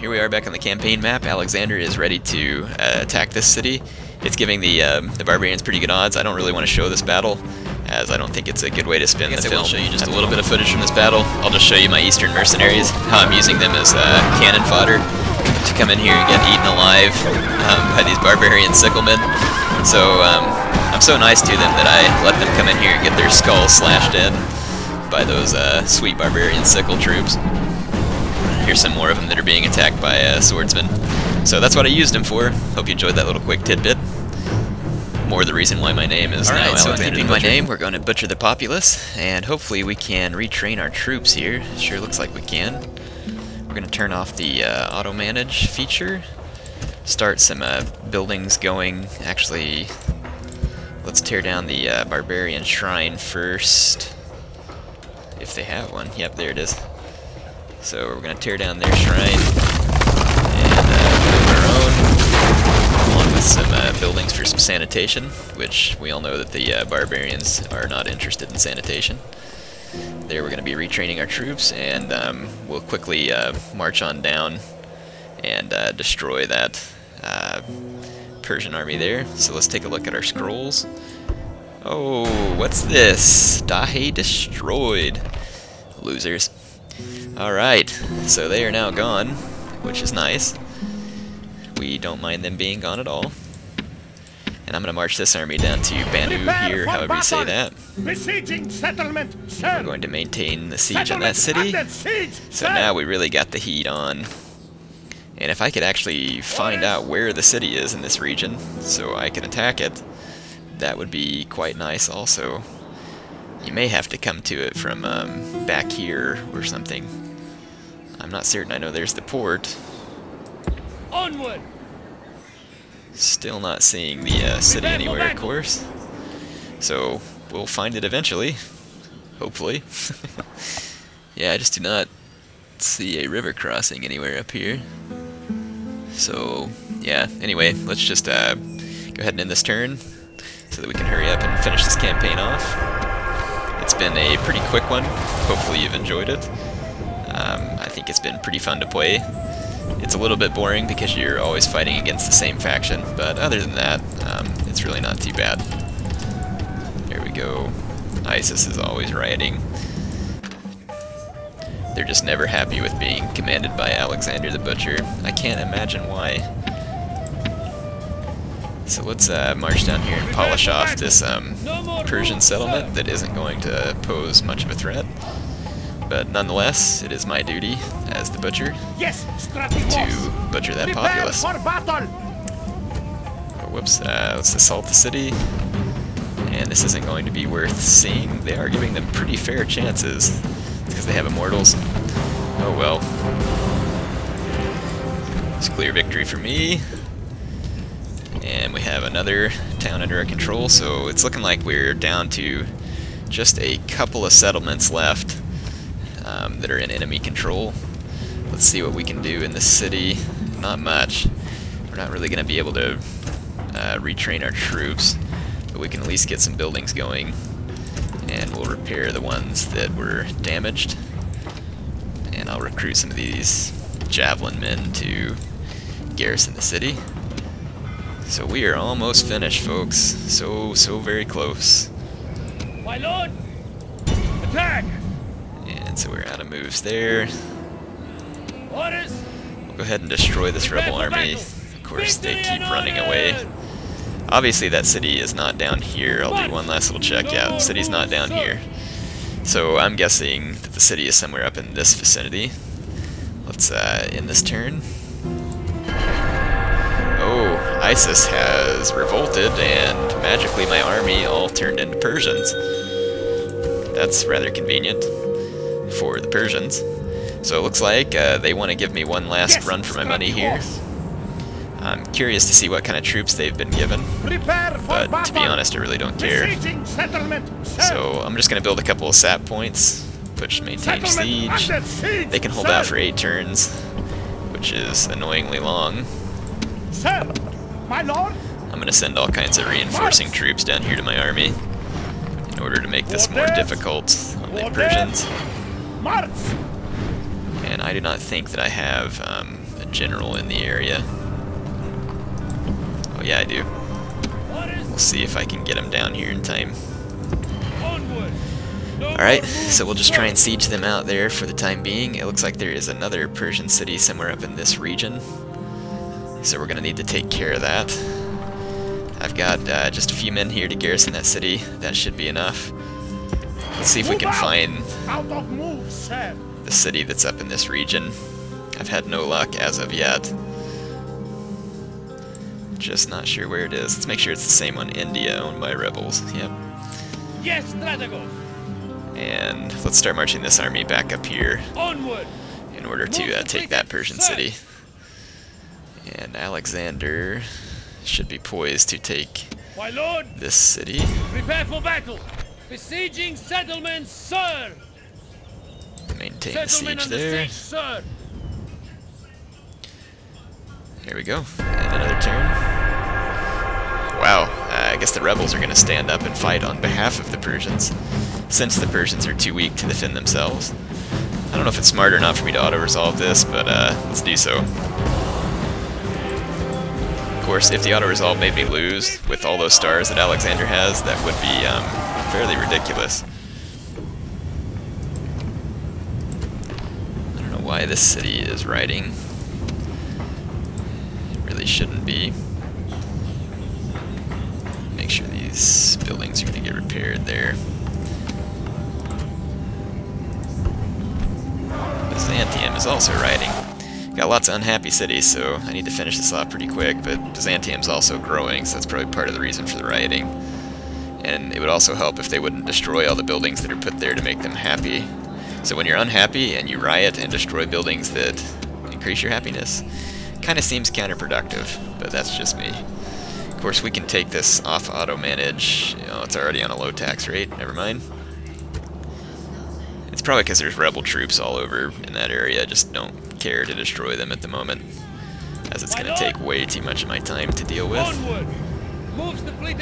here we are back on the campaign map. Alexander is ready to attack this city. It's giving the barbarians pretty good odds. I don't really want to show this battle, as I don't think it's a good way to spin the film. I'll show you just a little bit of footage from this battle. I'll just show you my eastern mercenaries, how I'm using them as cannon fodder to come in here and get eaten alive by these barbarian sicklemen. So I'm so nice to them that I let them come in here and get their skulls slashed in by those sweet barbarian sickle troops. Here's some more of them that are being attacked by swordsmen. So that's what I used them for. Hope you enjoyed that little quick tidbit. More the reason why my name is now Alexander. So in keeping my name, we're going to butcher the populace, and hopefully we can retrain our troops here. Sure looks like we can. We're going to turn off the auto-manage feature, start some buildings going. Actually, let's tear down the barbarian shrine first, if they have one. Yep, there it is. So we're going to tear down their shrine and build our own, along with some buildings for some sanitation, which we all know that the barbarians are not interested in sanitation. There we're going to be retraining our troops, and we'll quickly march on down and destroy that Persian army there. So let's take a look at our scrolls. Oh, what's this? Dahe destroyed. Losers. Alright, so they are now gone, which is nice. We don't mind them being gone at all. And I'm going to march this army down to Banu here, however you say that. We're going to maintain the siege on that city. So now we really got the heat on. And if I could actually find out where the city is in this region, so I can attack it, that would be quite nice also. You may have to come to it from back here or something. I'm not certain. I know there's the port. Onward! Still not seeing the city anywhere, of course. So we'll find it eventually, hopefully. Yeah, I just do not see a river crossing anywhere up here. So yeah, anyway, let's just go ahead and end this turn so that we can hurry up and finish this campaign off. It's been a pretty quick one. Hopefully you've enjoyed it. I think it's been pretty fun to play. It's a little bit boring because you're always fighting against the same faction, but other than that, it's really not too bad. There we go. ISIS is always rioting. They're just never happy with being commanded by Alexander the Butcher. I can't imagine why. So let's march down here and polish off this Persian settlement that isn't going to pose much of a threat. But nonetheless, it is my duty as the Butcher to butcher that populace. Oh, whoops, let's assault the city. And this isn't going to be worth seeing. They are giving them pretty fair chances because they have immortals. Oh well. It's a clear victory for me. And we have another town under our control, so it's looking like we're down to just a couple of settlements left that are in enemy control. Let's see what we can do in this city. Not much. We're not really going to be able to retrain our troops, but we can at least get some buildings going, and we'll repair the ones that were damaged. And I'll recruit some of these javelin men to garrison the city. So we are almost finished, folks. So very close. My lord! Attack! And so we're out of moves there. Orders! We'll go ahead and destroy this rebel army. Of course, they keep running away. Obviously, that city is not down here. I'll do one last little check. Yeah, the city's not down here. So I'm guessing that the city is somewhere up in this vicinity. Let's end this turn. Oh, ISIS has revolted, and magically my army all turned into Persians. That's rather convenient for the Persians. So it looks like they want to give me one last run for my money here. I'm curious to see what kind of troops they've been given, but to be honest, I really don't care. So I'm just going to build a couple of sap points, which maintain siege. They can hold out for 8 turns, which is annoyingly long. Sir, my lord. I'm going to send all kinds of reinforcing troops down here to my army in order to make this more difficult on the Persians. And I do not think that I have a general in the area. Oh yeah, I do. We'll see if I can get him down here in time. Alright, so we'll just try and siege them out there for the time being. It looks like there is another Persian city somewhere up in this region, so we're going to need to take care of that. I've got just a few men here to garrison that city. That should be enough. Let's see if we can find the city that's up in this region. I've had no luck as of yet. Just not sure where it is. Let's make sure it's the same one. India, owned by rebels. Yep. Yes, strategos. And let's start marching this army back up here Onward. in order to take that Persian city. And Alexander should be poised to take My lord, this city. prepare for battle. Besieging settlements, sir. Maintain the Settlement siege under there. siege, sir. Here we go. And another turn. Wow, I guess the rebels are going to stand up and fight on behalf of the Persians, since the Persians are too weak to defend themselves. I don't know if it's smart or not for me to auto-resolve this, but let's do so. Of course, if the auto-resolve made me lose with all those stars that Alexander has, that would be fairly ridiculous. I don't know why this city is riding. It really shouldn't be. Make sure these buildings are going to get repaired there. Byzantium is also riding. Got lots of unhappy cities, so I need to finish this off pretty quick, but Byzantium's also growing, so that's probably part of the reason for the rioting. And it would also help if they wouldn't destroy all the buildings that are put there to make them happy. So when you're unhappy and you riot and destroy buildings that increase your happiness, kind of seems counterproductive, but that's just me. Of course, we can take this off auto-manage. You know, it's already on a low tax rate. Never mind. It's probably because there's rebel troops all over in that area. I just don't care to destroy them at the moment, as it's going to take way too much of my time to deal with.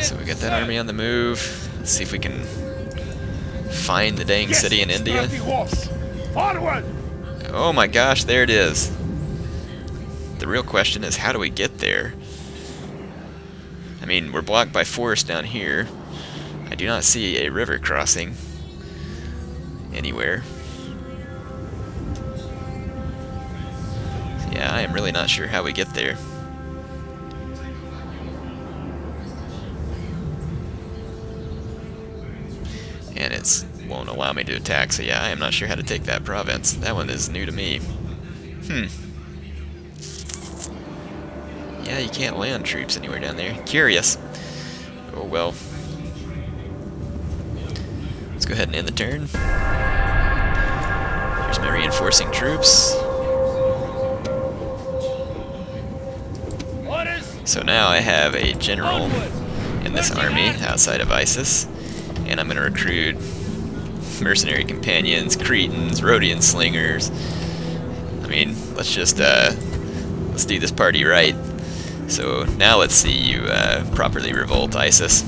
So we got that army on the move. Let's see if we can find the dang city in India. Oh my gosh, there it is. The real question is, how do we get there? I mean, we're blocked by forest down here. I do not see a river crossing anywhere. Yeah, I am really not sure how we get there. And it won't allow me to attack, so yeah, I am not sure how to take that province. That one is new to me. Yeah, you can't land troops anywhere down there. Curious. Oh well. Let's go ahead and end the turn. Here's my reinforcing troops. So now I have a general in this army outside of ISIS, and I'm going to recruit mercenary companions, Cretans, Rhodian slingers. I mean, let's just let's do this party right. So now let's see you properly revolt ISIS,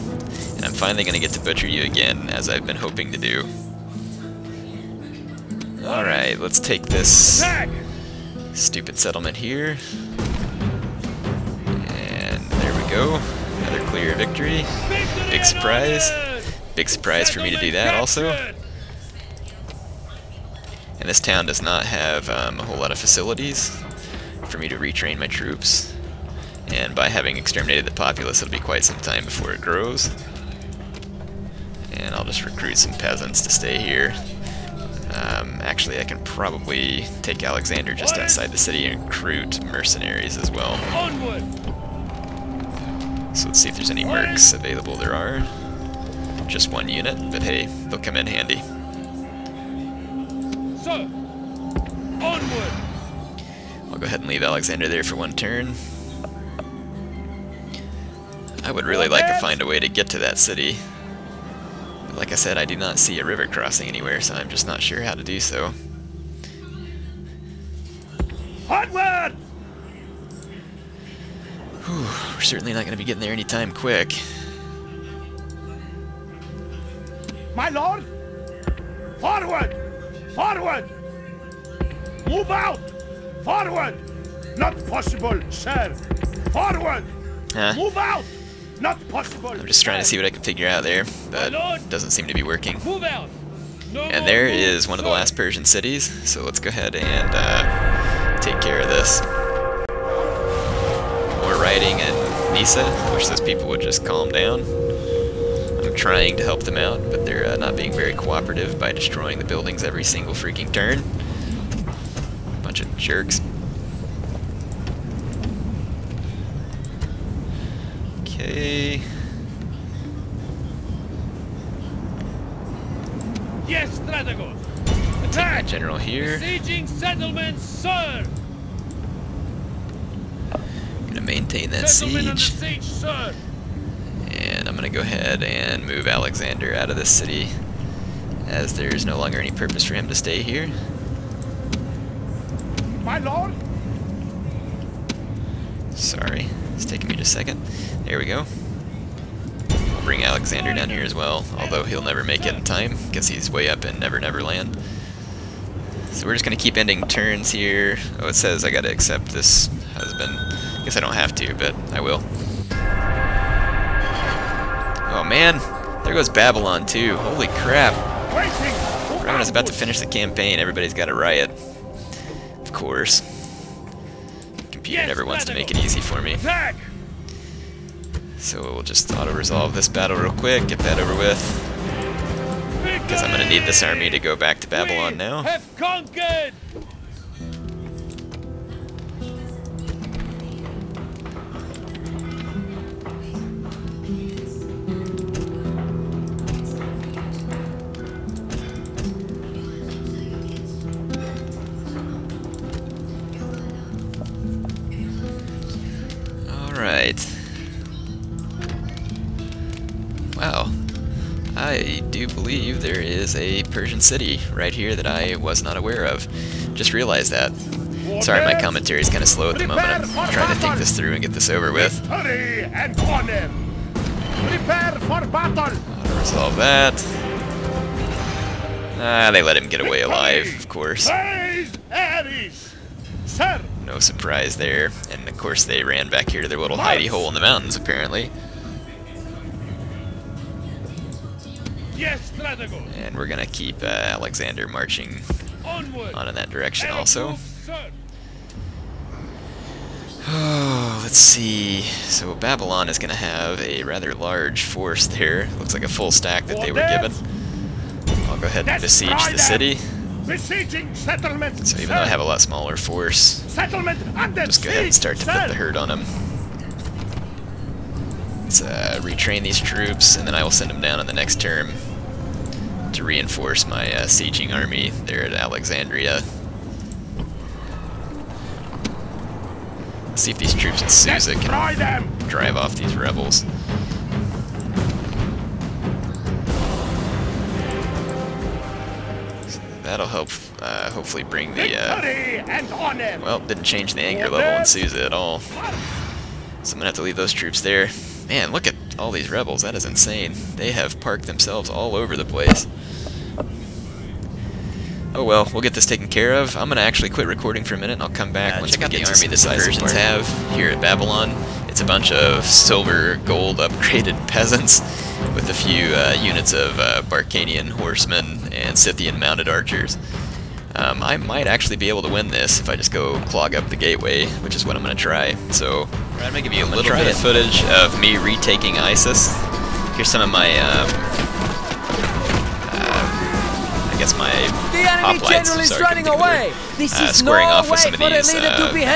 and I'm finally going to get to butcher you again, as I've been hoping to do. Alright, let's take this stupid settlement here. And there we go. Another clear victory. Big surprise. Big surprise for me to do that also. And this town does not have a whole lot of facilities for me to retrain my troops. And by having exterminated the populace, it'll be quite some time before it grows. And I'll just recruit some peasants to stay here. Actually, I can probably take Alexander just outside the city and recruit mercenaries as well. So let's see if there's any mercs available. There are. Just one unit, but hey, they'll come in handy. Sir, onward. I'll go ahead and leave Alexander there for one turn. I would really like to find a way to get to that city. But like I said, I do not see a river crossing anywhere, so I'm just not sure how to do so. Onward! Whew, we're certainly not going to be getting there anytime quick. My lord! Forward! Forward! Move out! Forward! Not possible, sir! Forward! Huh? Move out! Not possible! I'm just trying to see what I can figure out there, but it doesn't seem to be working. Move out. No And more there moves, is one of the sir. last Persian cities, so let's go ahead and take care of this. More rioting in Nisa. I wish those people would just calm down. I'm trying to help them out, but they're not being very cooperative by destroying the buildings every single freaking turn. Bunch of jerks. Okay. Yes, Strategos. My Attack. general here. Besieging settlements, sir. Gonna maintain that Settlement under siege. siege, sir. And I'm gonna go ahead and move Alexander out of this city, as there's no longer any purpose for him to stay here. My lord? Sorry, it's taking me just a second. There we go. I'll bring Alexander down here as well, although he'll never make it in time, because he's way up in Never Never Land. So we're just gonna keep ending turns here. Oh, it says I gotta accept this husband. Guess I don't have to, but I will. Oh man, there goes Babylon too. Holy crap. Waiting! Right when I was about to finish the campaign, everybody's got a riot. Of course. The computer Yes, never wants to make it Strategos. easy for me. Attack. So we'll just auto-resolve this battle real quick, get that over with. Because I'm going to need this army to go back to Babylon We now. have conquered. Alright. Wow. I do believe there is a Persian city right here that I was not aware of. Just realized that. Sorry, my commentary is kind of slow at the moment. I'm trying to think this through and get this over with. Hurry and honor! Prepare for battle! Auto-resolve that. Ah, they let him get away alive, of course. Praise Ares! Sir! No surprise there. And of course they ran back here to their little hidey hole in the mountains, apparently. Yes, Strategos. And we're gonna keep Alexander marching Onward. on in that direction Arrow also. moves, sir. Oh, let's see. So Babylon is gonna have a rather large force there. Looks like a full stack that they were given. I'll go ahead and besiege the city. Besieging settlement! So even though I have a lot smaller force, Settlement under just go ahead and start to put the hurt on them. Let's retrain these troops, and then I will send them down in the next term to reinforce my sieging army there at Alexandria. Let's see if these troops in Susa can drive off these rebels. So that'll help hopefully bring the... well, didn't change the anger level in Susa at all. So I'm gonna have to leave those troops there. Man, look at all these rebels. That is insane. They have parked themselves all over the place. Oh well, we'll get this taken care of. I'm gonna actually quit recording for a minute and I'll come back once we get the army the Persians have here at Babylon. It's a bunch of silver, gold upgraded peasants with a few units of Barcanian horsemen and Scythian mounted archers. I might actually be able to win this if I just go clog up the gateway, which is what I'm going to try. So I'm going to give you a little bit of footage of me retaking Isis. Here's some of my, I guess my hoplites, squaring off with some of these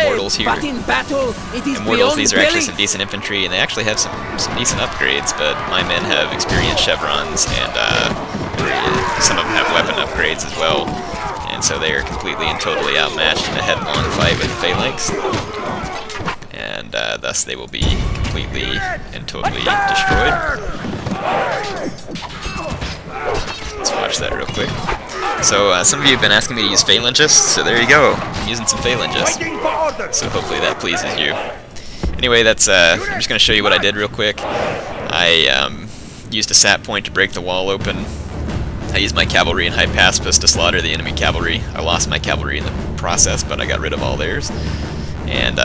mortals here. And mortals, these are actually some decent infantry, and they actually have some decent upgrades, but my men have experienced chevrons, and some of them have weapon upgrades as well. And so they are completely and totally outmatched in a headlong fight with the phalanx. And thus they will be completely and totally destroyed. Let's watch that real quick. So some of you have been asking me to use phalangists, so there you go. I'm using some phalangists. So hopefully that pleases you. Anyway, that's I'm just going to show you what I did real quick. I used a sap point to break the wall open. I used my cavalry and high pacifist to slaughter the enemy cavalry. I lost my cavalry in the process, but I got rid of all theirs. And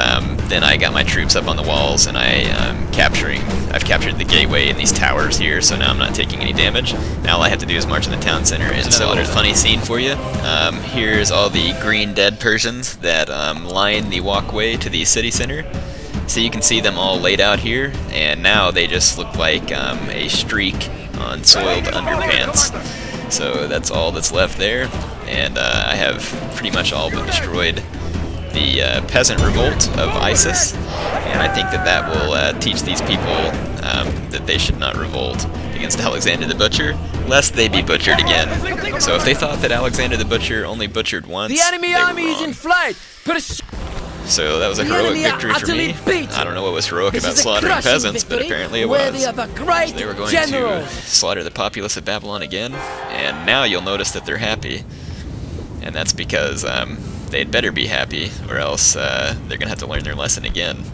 then I got my troops up on the walls, and I've captured the gateway and these towers here, so now I'm not taking any damage. Now all I have to do is march in the town center. And so another funny scene for you. Here's all the green dead Persians that line the walkway to the city center. So you can see them all laid out here, and now they just look like a streak on soiled underpants. So that's all that's left there, and I have pretty much all but destroyed the peasant revolt of ISIS, and I think that that will teach these people that they should not revolt against Alexander the Butcher, lest they be butchered again. So if they thought that Alexander the Butcher only butchered once, The enemy army is in flight! So that was a heroic victory for me. I don't know what was heroic about slaughtering peasants, but apparently it was. So they were going to slaughter the populace of Babylon again, and now you'll notice that they're happy. And that's because they'd better be happy, or else they're going to have to learn their lesson again.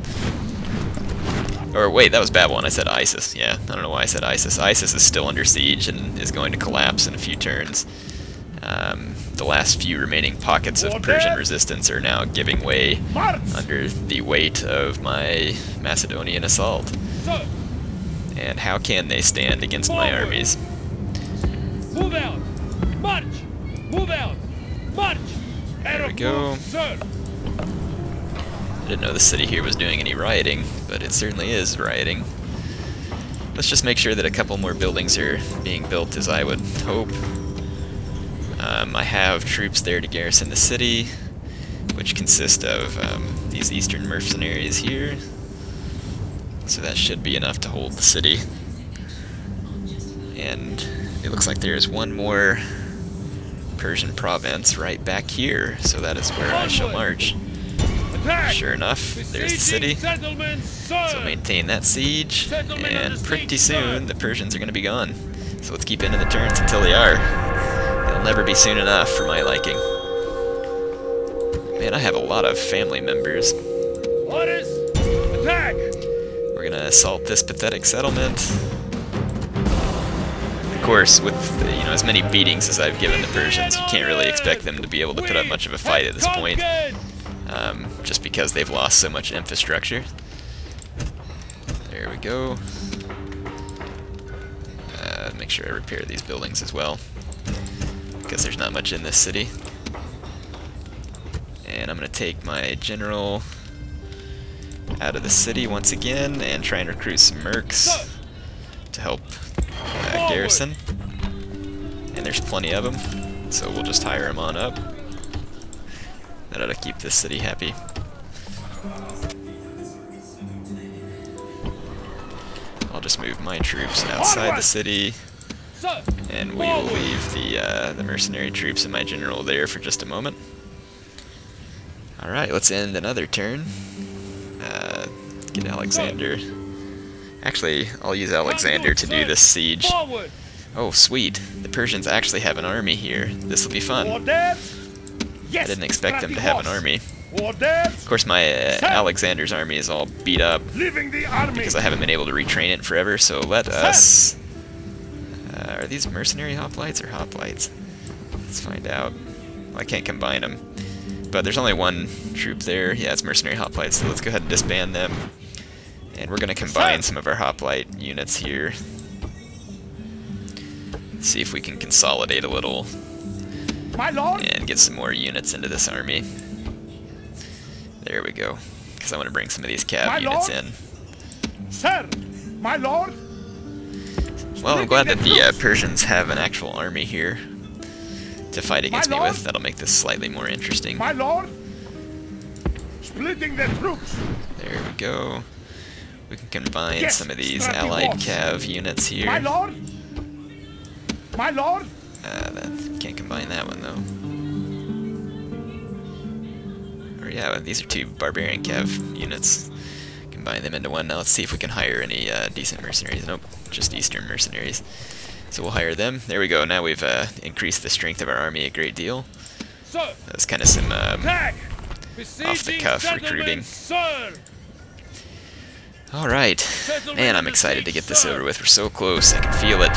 Or wait, that was Babylon. I said ISIS. Yeah, I don't know why I said ISIS. ISIS is still under siege and is going to collapse in a few turns. The last few remaining pockets of Persian resistance are now giving way under the weight of my Macedonian assault. And how can they stand against my armies? Move out! March! Move out! March! There we go. I didn't know the city here was doing any rioting, but it certainly is rioting. Let's just make sure that a couple more buildings are being built, as I would hope. I have troops there to garrison the city, which consist of these eastern mercenaries here. So that should be enough to hold the city. And it looks like there's one more Persian province right back here, so that is where I shall march. Sure enough, there's the city. So maintain that siege, and pretty soon the Persians are going to be gone. So let's keep ending the turns until they are. It'll never be soon enough for my liking. Man, I have a lot of family members. Orders! Attack! We're gonna assault this pathetic settlement. Of course, with as many beatings as I've given the Persians, you can't really expect them to be able to put up much of a fight at this point, just because they've lost so much infrastructure. There we go. Make sure I repair these buildings as well, because there's not much in this city. And I'm going to take my general out of the city once again and try and recruit some mercs to help garrison. And there's plenty of them, so we'll just hire them on up. That ought to keep this city happy. I'll just move my troops outside the city, and we will leave the mercenary troops and my general there for just a moment. Alright, let's end another turn. Get Alexander. Actually, I'll use Alexander to do this siege. Oh, sweet. The Persians actually have an army here. This will be fun. I didn't expect them to have an army. Of course, my Alexander's army is all beat up because I haven't been able to retrain it forever, so let us... are these mercenary hoplites or hoplites? Let's find out. Well, I can't combine them. But there's only one troop there. Yeah, it's mercenary hoplites, so let's go ahead and disband them. And we're going to combine some of our hoplite units here. See if we can consolidate a little and get some more units into this army. There we go. Because I want to bring some of these cav units in. Sir, my lord. Well, I'm glad that the Persians have an actual army here to fight against me with. That'll make this slightly more interesting. My lord. Splitting the troops. There we go. We can combine some of these allied cav units here. My lord. My lord. Can't combine that one though. Or yeah, these are two barbarian cav units. Combine them into one. Now let's see if we can hire any decent mercenaries. Nope, just eastern mercenaries. So we'll hire them. There we go. Now we've increased the strength of our army a great deal. That's kind of some off-the-cuff recruiting. Alright. Man, I'm excited to get this over with. We're so close. I can feel it.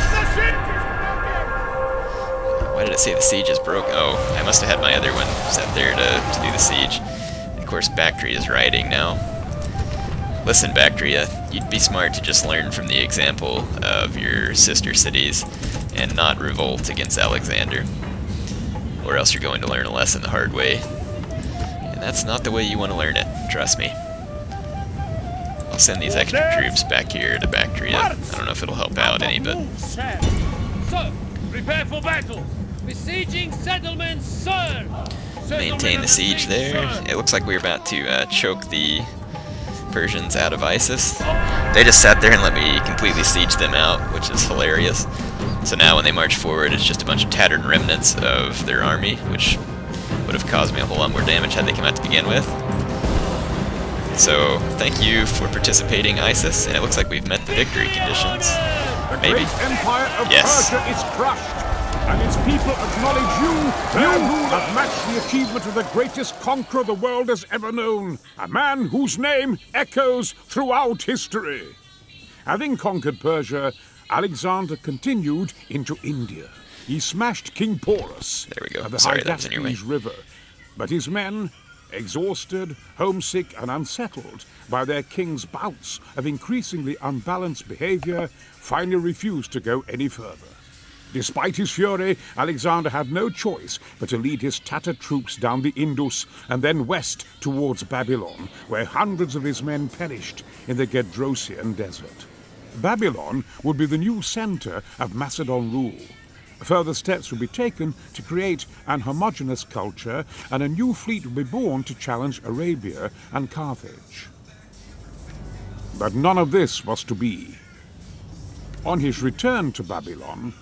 Why did it say the siege is broken? Oh, I must have had my other one set there to do the siege. Of course, Bactria is riding now. Listen, Bactria, you'd be smart to just learn from the example of your sister cities and not revolt against Alexander. Or else you're going to learn a lesson the hard way. And that's not the way you want to learn it, trust me. I'll send these extra troops back here to Bactria. I don't know if it'll help out any, but... So, prepare for battle. Besieging settlements, sir! Maintain the siege there. It looks like we're about to choke the Persians out of ISIS. They just sat there and let me completely siege them out, which is hilarious. So now when they march forward, it's just a bunch of tattered remnants of their army, which would have caused me a whole lot more damage had they come out to begin with. So thank you for participating, ISIS, and it looks like we've met the victory conditions. Maybe. The great empire of Yes. Persia is crushed, and its people acknowledge you. Their rule have matched the achievement of the greatest conqueror the world has ever known, a man whose name echoes throughout history. Having conquered Persia, Alexander continued into India. He smashed King Porus There we go. at the Sorry, that was in your way. Hydaspes River, but his men, exhausted, homesick, and unsettled by their king's bouts of increasingly unbalanced behavior, finally refused to go any further. Despite his fury, Alexander had no choice but to lead his tattered troops down the Indus and then west towards Babylon, where hundreds of his men perished in the Gedrosian desert. Babylon would be the new center of Macedon rule. Further steps would be taken to create an homogeneous culture, and a new fleet would be born to challenge Arabia and Carthage. But none of this was to be. On his return to Babylon,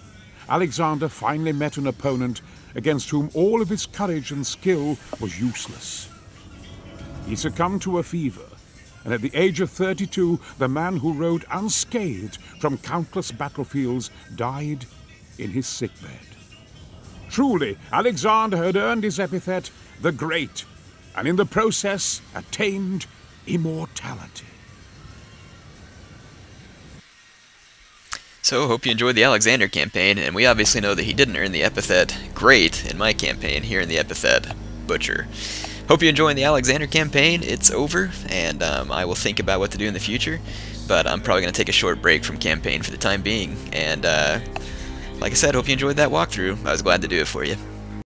Alexander finally met an opponent against whom all of his courage and skill was useless. He succumbed to a fever, and at the age of 32, the man who rode unscathed from countless battlefields died in his sickbed. Truly, Alexander had earned his epithet, the Great, and in the process attained immortality. So, hope you enjoyed the Alexander campaign, and we obviously know that he didn't earn the epithet Great in my campaign, here in the epithet Butcher. Hope you're enjoying the Alexander campaign. It's over, and I will think about what to do in the future, but I'm probably going to take a short break from campaign for the time being, and like I said, hope you enjoyed that walkthrough. I was glad to do it for you.